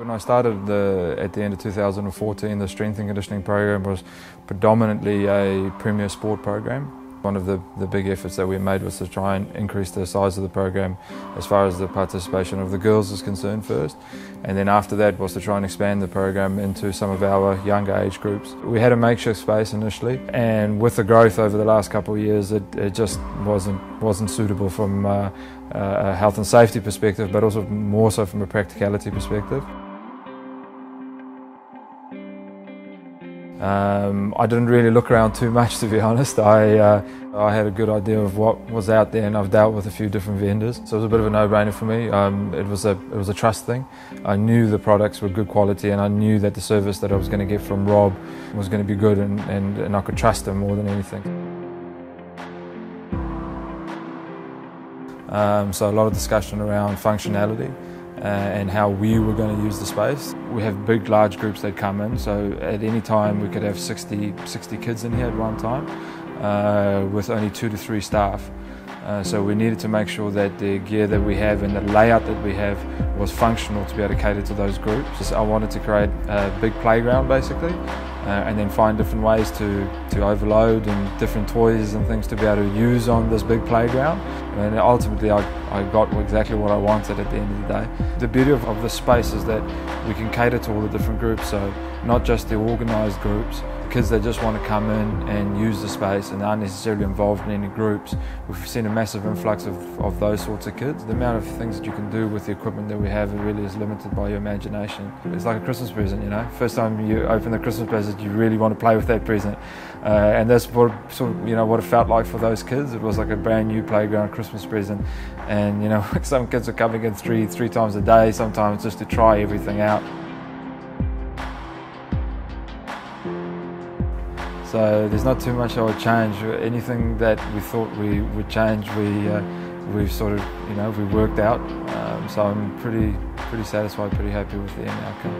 When I started at the end of 2014, the strength and conditioning program was predominantly a premier sport program. One of the big efforts that we made was to try and increase the size of the program as far as the participation of the girls is concerned first, and then after that was to try and expand the program into some of our younger age groups. We had a makeshift space initially, and with the growth over the last couple of years it just wasn't suitable from a health and safety perspective, but also more so from a practicality perspective. I didn't really look around too much, to be honest. I had a good idea of what was out there, and I've dealt with a few different vendors, so it was a bit of a no-brainer for me. It was a trust thing. I knew the products were good quality, and I knew that the service that I was going to get from Rob was going to be good, and I could trust him more than anything. So a lot of discussion around functionality and how we were going to use the space. We have big, large groups that come in, so at any time we could have 60 kids in here at one time with only 2 to 3 staff. So we needed to make sure that the gear that we have and the layout that we have was functional to be able to cater to those groups. I wanted to create a big playground basically, and then find different ways to overload and different toys and things to be able to use on this big playground. And ultimately I got exactly what I wanted at the end of the day. The beauty of the space is that we can cater to all the different groups, so not just the organised groups, kids that just want to come in and use the space and aren't necessarily involved in any groups. We've seen a massive influx of those sorts of kids. The amount of things that you can do with the equipment that we have, it really is limited by your imagination. It's like a Christmas present, you know. First time you open the Christmas present, you really want to play with that present. And that's what it felt like for those kids. It was like a brand new playground Christmas present. And some kids are coming in three times a day sometimes just to try everything out. So there's not too much I would change. Anything that we thought we would change, we've sort of we worked out. So I'm pretty satisfied, pretty happy with the end outcome.